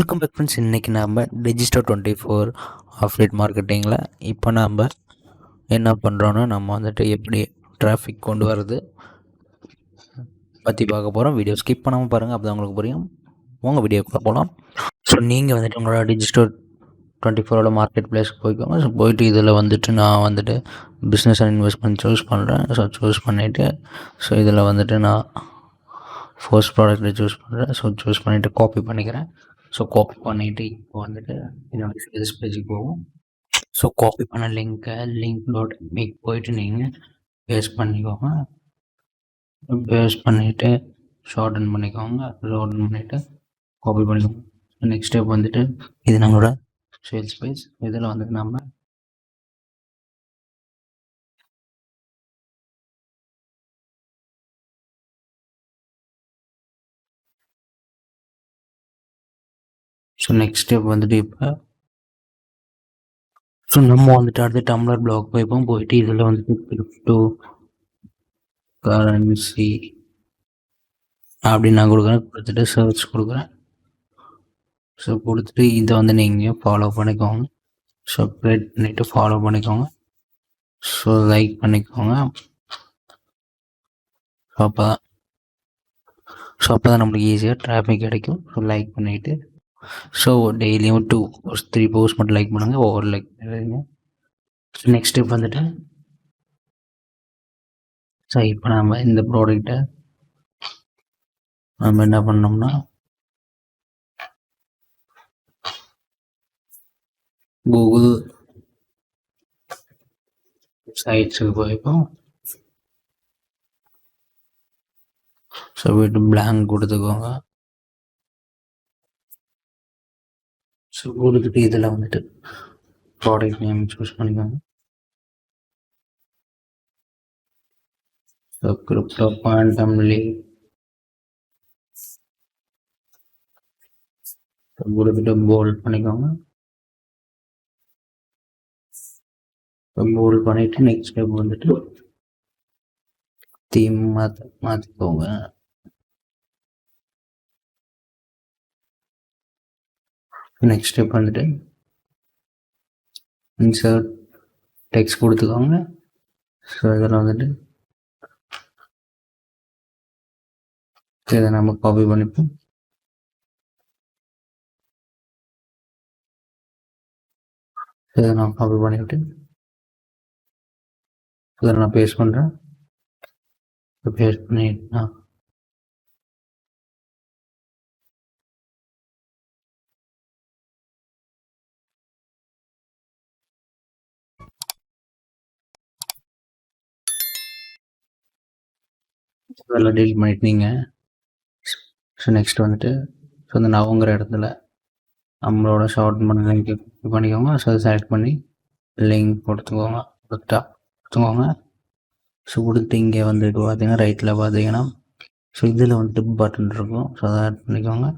Welcome back friends. இன்றைக்கி நாம் digital 24 ஆஃப்லைட் மார்க்கெட்டிங்கில் இப்போ நாம் என்ன பண்ணுறோன்னா நம்ம வந்துட்டு எப்படி டிராஃபிக் கொண்டு வரது பற்றி பார்க்க போகிறோம். வீடியோ ஸ்கிப் பண்ணாமல் பாருங்கள், அப்போ தான் உங்களுக்கு புரியும். உங்கள் வீடியோக்குள்ளே போகலாம். ஸோ நீங்கள் வந்துட்டு உங்களோட டிஜிட்டல் 24 மார்க்கெட் பிளேஸ்க்கு போய்க்கோங்க. ஸோ போயிட்டு இதில் வந்துட்டு நான் வந்துட்டு பிஸ்னஸ் அண்ட் இன்வெஸ்ட்மெண்ட் சூஸ் பண்ணுறேன். ஸோ சூஸ் பண்ணிவிட்டு ஸோ இதில் வந்துட்டு நான் ஃபர்ஸ்ட் ப்ராடக்ட்டை சூஸ் பண்ணுறேன். ஸோ சூஸ் பண்ணிவிட்டு காப்பி பண்ணிக்கிறேன். ஸோ காப்பி பண்ணிவிட்டு இப்போ வந்துட்டு என்னோடய சேல்ஸ் பேஜுக்கு போகும். ஸோ காப்பி பண்ண லிங்க் டாட் மீக்கு போயிட்டு நீங்கள் பேஸ்ட் பண்ணிக்கோங்க. பேஸ்ட் பண்ணிவிட்டு ஷார்டன் பண்ணிக்கோங்க. ஷார்டன் பண்ணிவிட்டு காப்பி பண்ணிக்கோங்க. நெக்ஸ்ட் ஸ்டெப் வந்துட்டு இது நம்மளோட சேல்ஸ் பேஜ். இதில் வந்துட்டு நம்ம ஸோ நெக்ஸ்ட் ஸ்டெப் வந்துட்டு இப்போ ஸோ நம்ம வந்துட்டு அடுத்து டம்ளர் பிளாக் போயிட்டு இதில் வந்துட்டு கிரிப்டோ கரன்சி அப்படின்னு நான் கொடுத்துட்டு சர்ச் கொடுக்குறேன். ஸோ கொடுத்துட்டு இதை வந்து நீங்கள் ஃபாலோ பண்ணிக்கோங்க. சப்ஸ்கிரைப் பண்ணிவிட்டு ஃபாலோ பண்ணிக்கோங்க. ஸோ லைக் பண்ணிக்கோங்க. ஸோ அப்போ தான் நம்மளுக்கு ஈஸியாக டிராஃபிக் கிடைக்கும். ஸோ லைக் பண்ணிவிட்டு ஸோ டெய்லியும் 2-3 போஸ்ட் மட்டும் லைக் பண்ணுங்கள், ஓவர் லைக் பண்ணுறீங்க. ஸோ நெக்ஸ்ட் ஸ்டெப் வந்துட்டு ஸோ இப்போ நம்ம இந்த ப்ராடக்டை நம்ம என்ன பண்ணோம்னா கூகுள் சைட்ஸுக்கு போய்ப்போம். ஸோ போய்ட்டு பிளாங்க் கொடுத்துக்கோங்க. ஸோ கொடுத்துட்டு இதில் வந்துட்டு ப்ராடக்ட் நேம் சூஸ் பண்ணிக்கோங்க. ஸோ கிரிப்டோ குவாண்டம் லீக் கொடுத்துட்டு போல்ட் பண்ணிக்கோங்க. போல்ட் பண்ணிவிட்டு நெக்ஸ்ட் ஸ்டெப் வந்துட்டு தீம் மாற்றிக்கோங்க. நெக்ஸ்ட் ஸ்டெப் வந்துட்டு இன்சர்ட் டெக்ஸ்ட் கொடுத்துக்கோங்க. ஸோ இதில் வந்துட்டு இதை நம்ம காப்பி பண்ணிப்போம். இதை நான் காப்பி பண்ணிவிட்டு இதில் நான் பேஸ்ட் பண்ணுறேன். பேஸ்ட் பண்ணிட்டுனா இதெல்லாம் டீல் பண்ணிட்டு நீங்கள் ஸோ நெக்ஸ்ட் வந்துட்டு ஸோ இந்த நவங்கிற இடத்துல நம்மளோட ஷார்ட் பண்ண லிங்க் பண்ணிக்கோங்க. ஸோ அதை செலக்ட் பண்ணி லிங்க் கொடுத்துக்கோங்க. ஸோ கொடுத்து இங்கே வந்துட்டு பார்த்தீங்கன்னா ரைட்டில் பார்த்தீங்கன்னா ஸோ இதில் வந்துட்டு பட்டன் இருக்கும். ஸோ அதை ஆட் பண்ணிக்கோங்க.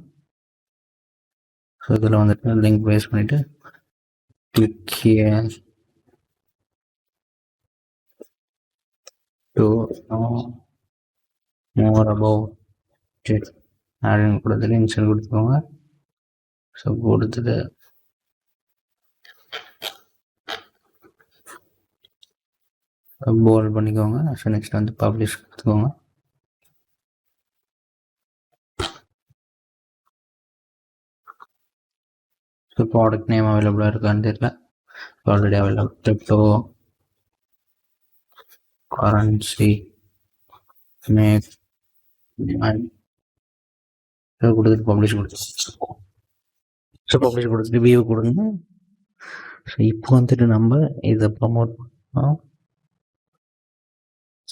ஸோ இதில் வந்துட்டு லிங்க் பேஸ்ட் பண்ணிவிட்டு click here to know more about it அப்படின்னு கொடுத்துட்டு இன்ஸ்டால் கொடுத்துக்கோங்க. ஸோ கொடுத்துட்டு போல்ட் பண்ணிக்கோங்க. ஸோ நெக்ஸ்ட் வந்து பப்ளிஷ் கொடுத்துக்கோங்க. ஸோ ப்ராடக்ட் நேம் அவைலபிளாக இருக்கான்னு தெரியல. Already available cryptocurrency make கொடுத்துட்டு பப்ளிஷ் கொடுத்துருக்கோம். ஸோ பப்ளிஷ் கொடுத்துட்டு வியூ கொடுங்க. ஸோ இப்போ வந்துட்டு நம்ம இதை ப்ரமோட் பண்ணோம்.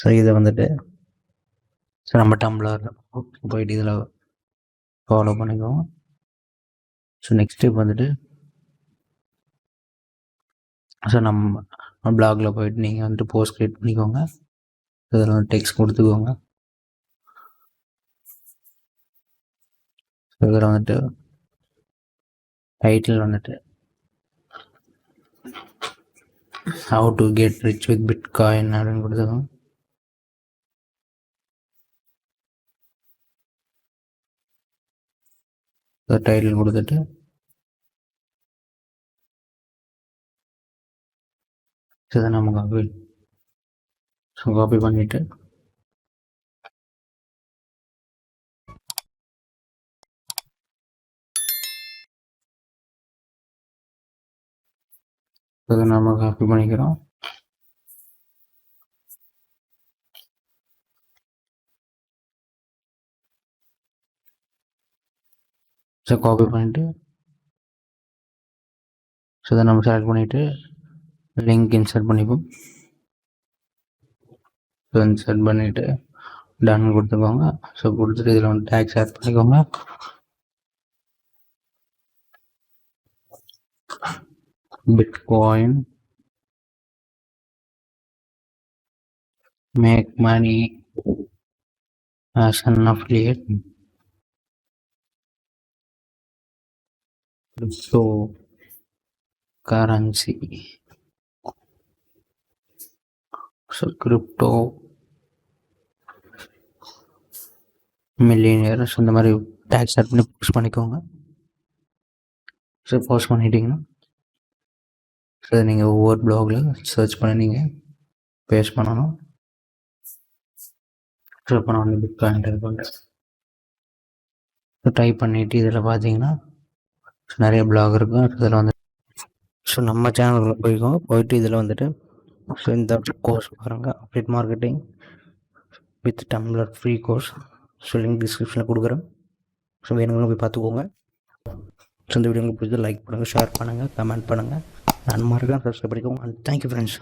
ஸோ இதை வந்துட்டு ஸோ நம்ம டம்ளர் போயிட்டு இதில் ஃபாலோ பண்ணிக்குவோம். ஸோ நெக்ஸ்ட் ஸ்டெப் வந்துட்டு ஸோ நம்ம பிளாகில் போயிட்டு நீங்கள் வந்துட்டு போஸ்ட் க்ரியேட் பண்ணிக்கோங்க. இதில் வந்து டெக்ஸ்ட் கொடுத்துக்கோங்க. ஸோ இதில் வந்துட்டு டைட்டில் வந்துட்டு how to get rich with bitcoin அப்படின்னு கொடுத்துக்கோங்க. டைட்டில் கொடுத்துட்டு ஸோ இதை நம்ம காப்பி பண்ணிவிட்டு இதை நம்ம காப்பி பண்ணிக்கிறோம். ஸோ காப்பி பண்ணிவிட்டு ஸோ இதை நம்ம செலக்ட் பண்ணிவிட்டு லிங்க் இன்சர்ட் பண்ணிப்போம். ஸோ இன்சர்ட் பண்ணிவிட்டு டன் கொடுத்துக்கோங்க. ஸோ கொடுத்துட்டு இதில் வந்து டேக்ஸ் ஆட் பண்ணிக்கோங்க. Bitcoin make money as an affiliate cryptocurrency. So crypto millionaires இந்த மாதிரி டேக்ஸ் ஆட் பண்ணி போஸ்ட் பண்ணிக்கோங்க. ஸோ போஸ்ட் பண்ணிட்டீங்கன்னா ஸோ நீங்கள் ஒவ்வொரு ப்ளாகில் சர்ச் பண்ணி நீங்கள் பேஸ்ட் பண்ணணும். ஸோ இப்போ நான் வந்து பிட்காயின் டைப் பண்ணுறேன். ஸோ டைப் பண்ணிவிட்டு இதில் பார்த்தீங்கன்னா நிறைய பிளாக் இருக்கும். இதில் வந்து ஸோ நம்ம சேனலில் போயிட்டு இதில் வந்துட்டு ஸோ இந்த கோர்ஸ் பாருங்கள், update marketing with tumbler free course. So link டிஸ்கிரிப்ஷனில் கொடுக்குறேன். ஸோ வேணுங்க போய் பார்த்துக்கோங்க. ஸோ இந்த வீடியோ உங்களுக்கு பிடிச்சது லைக் பண்ணுங்கள், ஷேர் பண்ணுங்கள், கமெண்ட் பண்ணுங்கள். நான் மறக்காம சப்ஸ்கிரைப் பண்ணிக்கோங்க. And thank you friends.